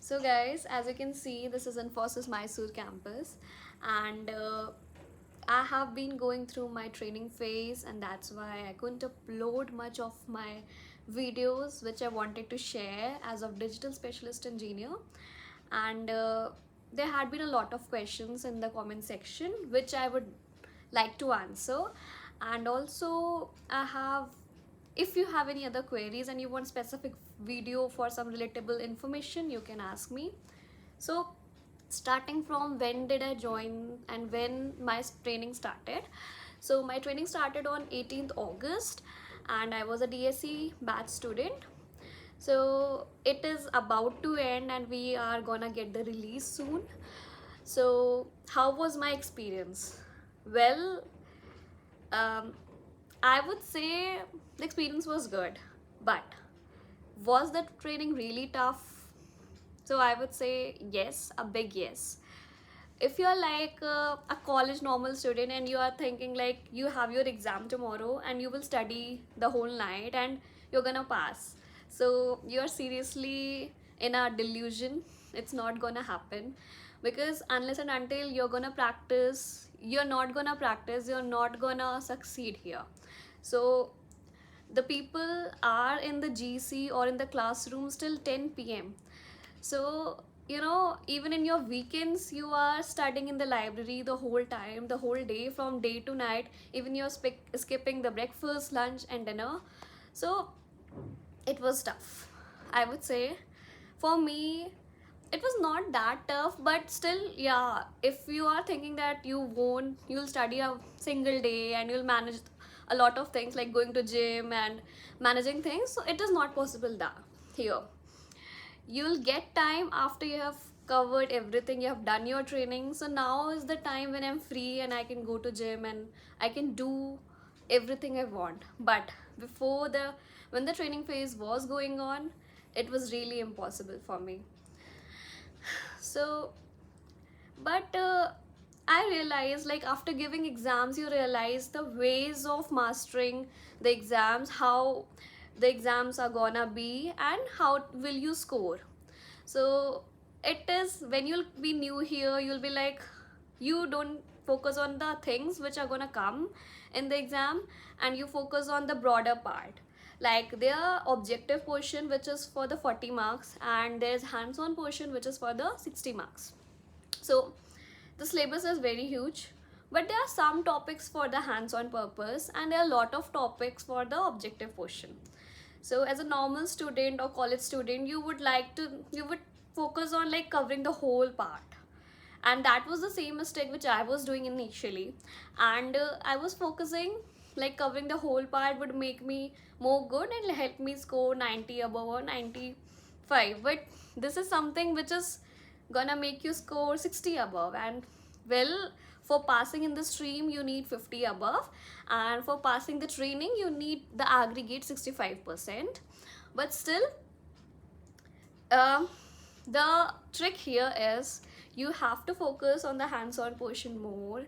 So guys, as you can see, this is Infosys Mysore campus, and I have been going through my training phase, and that's why I couldn't upload much of my videos which I wanted to share as of digital specialist engineer. And there had been a lot of questions in the comment section which I would like to answer. And also I have, if you have any other queries and you want specific video for some relatable information, you can ask me. So starting from when did I join and when my training started. So my training started on 18th August, and I was a DSE batch student. So it is about to end and we are gonna get the release soon. So how was my experience? Well, um, I would say the experience was good, but was the training really tough? So I would say yes, a big yes. If you're like a college normal student and you are thinking like you have your exam tomorrow and you will study the whole night and you're gonna pass, so you're seriously in a delusion. It's not gonna happen, because unless and until you're gonna practice, you're not gonna succeed here. So the people are in the GC or in the classrooms till 10 p.m. So, even in your weekends, you are studying in the library the whole time, the whole day, from day to night. Even you're skipping the breakfast, lunch, and dinner. So, it was tough, I would say. For me, it was not that tough, but still, yeah, if you are thinking that you'll study a single day and you'll manage a lot of things like going to gym and managing things, so it is not possible that here. You'll get time after you have covered everything, you have done your training. So now is the time when I'm free and I can go to gym and I can do everything I want. But before the when the training phase was going on, it was really impossible for me. So, but I realized, like, after giving exams, you realize the ways of mastering the exams, how the exams are gonna be, and how will you score. So it is when you'll be new here, you'll be like, you don't focus on the things which are gonna come in the exam, and you focus on the broader part. Like their objective portion, which is for the 40 marks, and there's hands-on portion, which is for the 60 marks. So the syllabus is very huge, but there are some topics for the hands-on purpose, and there are a lot of topics for the objective portion. So as a normal student or college student, you would focus on like covering the whole part, and that was the same mistake which I was doing initially. And I was focusing like covering the whole part would make me more good and help me score 90 above or 95, but this is something which is gonna make you score 60 above. And well, for passing in the stream you need 50 above, and for passing the training you need the aggregate 65%. But still, um, the trick here is you have to focus on the hands-on portion more,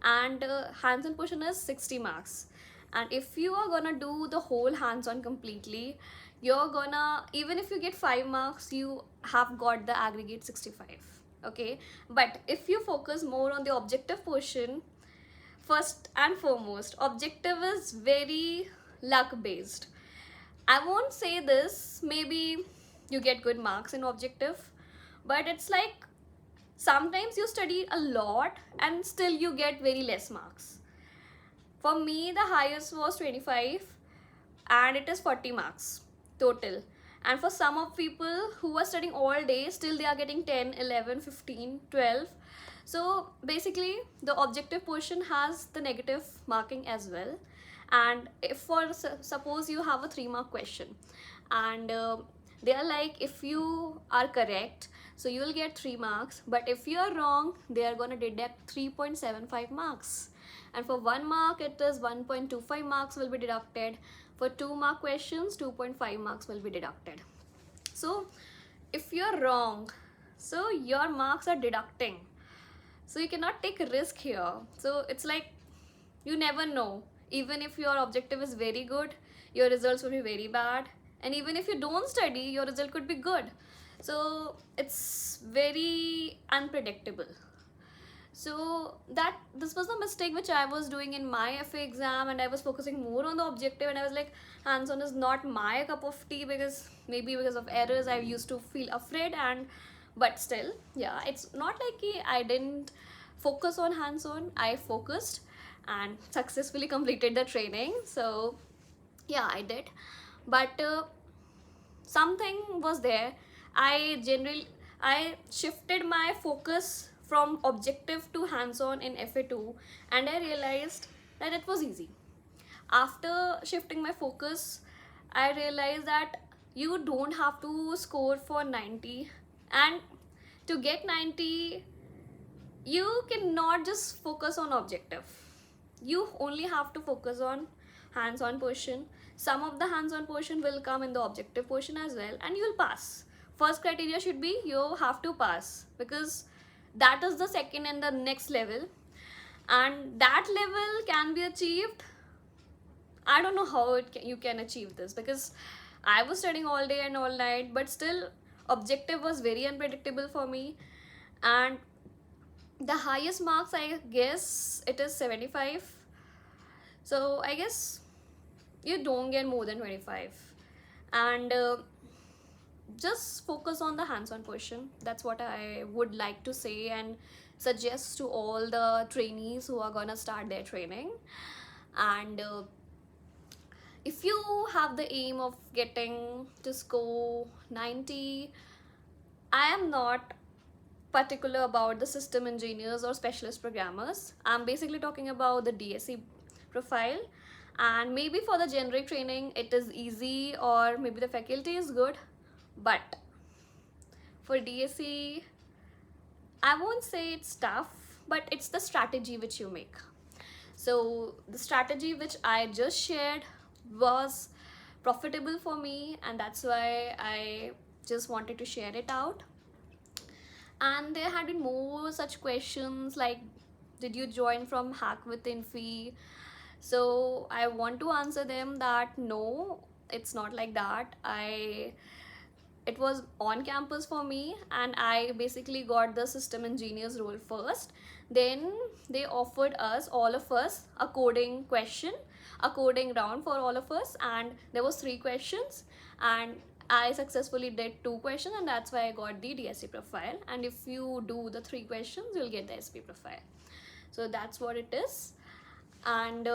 and hands-on portion is 60 marks. And if you are gonna do the whole hands-on completely, you're gonna, even if you get 5 marks, you have got the aggregate 65. Okay, but if you focus more on the objective portion, first and foremost, objective is very luck based. I won't say this, maybe you get good marks in objective, but it's like sometimes you study a lot and still you get very less marks. For me, the highest was 25, and it is 40 marks total. And for some of people who are studying all day, still they are getting 10, 11, 15, 12. So basically, the objective portion has the negative marking as well. And if for suppose you have a 3 mark question, and they are like, if you are correct, so you will get 3 marks, but if you are wrong, they are going to deduct 3.75 marks. And for 1 mark, it is 1.25 marks will be deducted. For 2 mark questions, 2.5 marks will be deducted. So if you're wrong, so your marks are deducting, so you cannot take a risk here. So it's like, you never know, even if your objective is very good, your results will be very bad, and even if you don't study, your result could be good. So it's very unpredictable. So that this was the mistake which I was doing in my FA exam, and I was focusing more on the objective, and I was like, hands-on is not my cup of tea, because maybe because of errors I used to feel afraid. And but still, yeah, it's not like I didn't focus on hands-on. I focused and successfully completed the training. So yeah, I did. But something was there. I shifted my focus from objective to hands-on in FA2, and I realized that it was easy. After shifting my focus, I realized that you don't have to score for 90, and to get 90 you cannot just focus on objective. You only have to focus on hands-on portion. Some of the hands-on portion will come in the objective portion as well, and you'll pass. First criteria should be you have to pass, because that is the second and the next level, and that level can be achieved. I don't know how you can achieve this, because I was studying all day and all night, but still objective was very unpredictable for me. And the highest marks, I guess it is 75. So I guess you don't get more than 25. And just focus on the hands-on portion. That's what I would like to say and suggest to all the trainees who are gonna start their training. And if you have the aim of getting to score 90, I am not particular about the system engineers or specialist programmers. I'm basically talking about the DSE profile. And maybe for the generic training it is easy, or maybe the faculty is good, but for DSE I won't say it's tough, but it's the strategy which you make. So the strategy which I just shared was profitable for me, and that's why I just wanted to share it out. And there had been more such questions like, did you join from Hack with Infi? So I want to answer them that no, it's not like that. It was on campus for me, and I basically got the system engineers role first. Then they offered us, all of us, a coding question, a coding round for all of us, and there was 3 questions, and I successfully did 2 questions, and that's why I got the DSC profile. And if you do the 3 questions, you'll get the SP profile. So that's what it is. And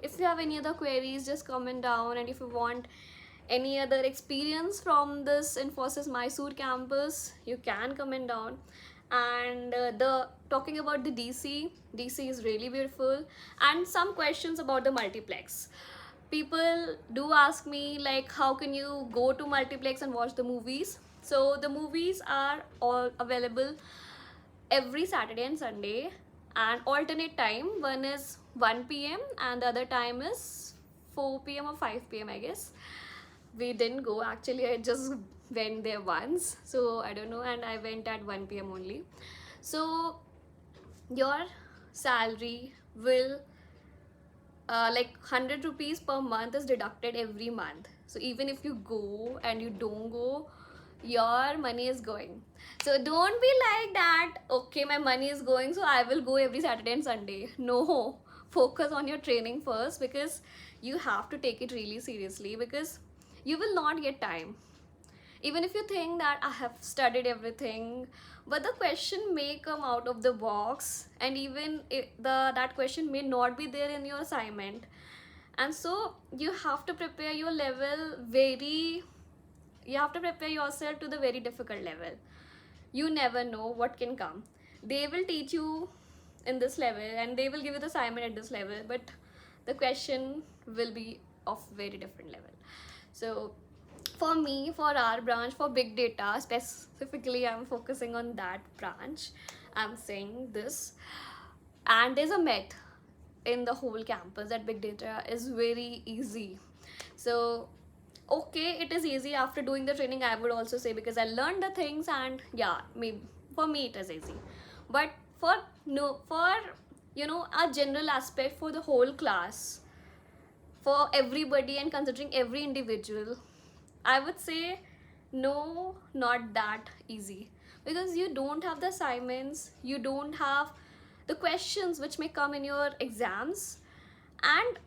if you have any other queries, just comment down. And if you want any other experience from this Infosys Mysore campus, you can comment down. And the talking about the DC is really beautiful. And some questions about the multiplex. People do ask me like, how can you go to multiplex and watch the movies? So the movies are all available every Saturday and Sunday, and alternate time. One is 1 p.m. and the other time is 4 p.m. or 5 p.m. I guess. We didn't go actually, I just went there once, so I don't know, and I went at 1 p.m. only. So your salary will like 100 rupees per month is deducted every month. So even if you go and you don't go, your money is going. So don't be like that, okay, my money is going, so I will go every Saturday and Sunday. No, focus on your training first, because you have to take it really seriously, because you will not get time. Even if you think that I have studied everything, but the question may come out of the box, and even that question may not be there in your assignment. And so you have to prepare your level you have to prepare yourself to the very difficult level. You never know what can come. They will teach you in this level, and they will give you the assignment at this level, but the question will be of very different level. So for me, for our branch, for big data specifically, I'm focusing on that branch. I'm saying this, and there's a myth in the whole campus that big data is very easy. So okay, it is easy. After doing the training, I would also say, because I learned the things, and yeah, maybe for me it is easy. But for a general aspect, for the whole class, for everybody, and considering every individual, I would say No, not that easy, because you don't have the assignments, you don't have the questions which may come in your exams, and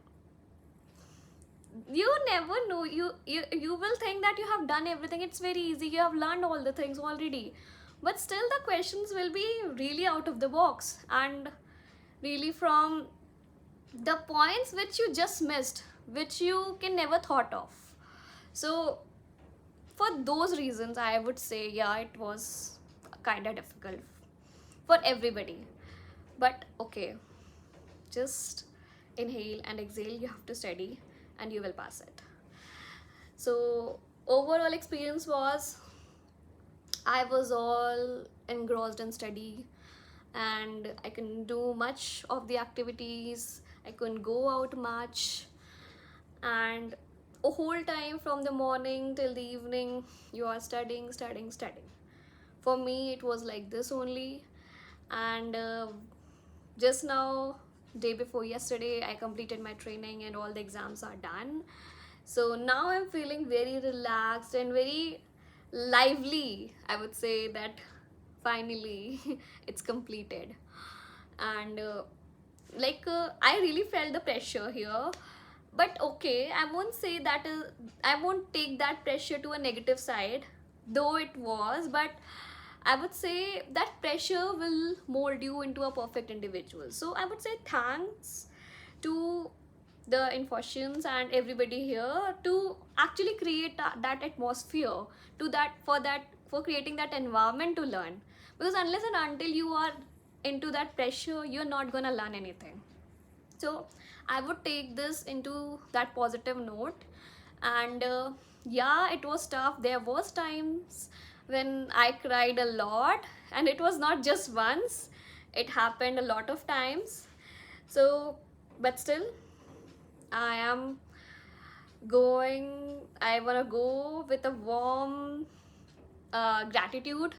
you never know. You will think that you have done everything, it's very easy, you have learned all the things already, but still the questions will be really out of the box, and really from the points which you just missed, which you can never thought of. So for those reasons, I would say, yeah, it was kind of difficult for everybody. But okay, just inhale and exhale, you have to study and you will pass it. So overall experience was, I was all engrossed in study, and I couldn't do much of the activities, I couldn't go out much, and a whole time from the morning till the evening you are studying, studying, studying. For me it was like this only. And just now, day before yesterday, I completed my training and all the exams are done. So now I'm feeling very relaxed and very lively, I would say, that finally it's completed. And I really felt the pressure here, but okay, I won't say that I won't take that pressure to a negative side, though it was. But I would say that pressure will mold you into a perfect individual. So I would say thanks to the Infoscians and everybody here to actually create that atmosphere, to that for creating that environment to learn. Because unless and until you are into that pressure, you're not gonna learn anything. So I would take this into that positive note. And yeah, it was tough. There was times when I cried a lot, and it was not just once, it happened a lot of times. So but still, I am going, I want to go with a warm gratitude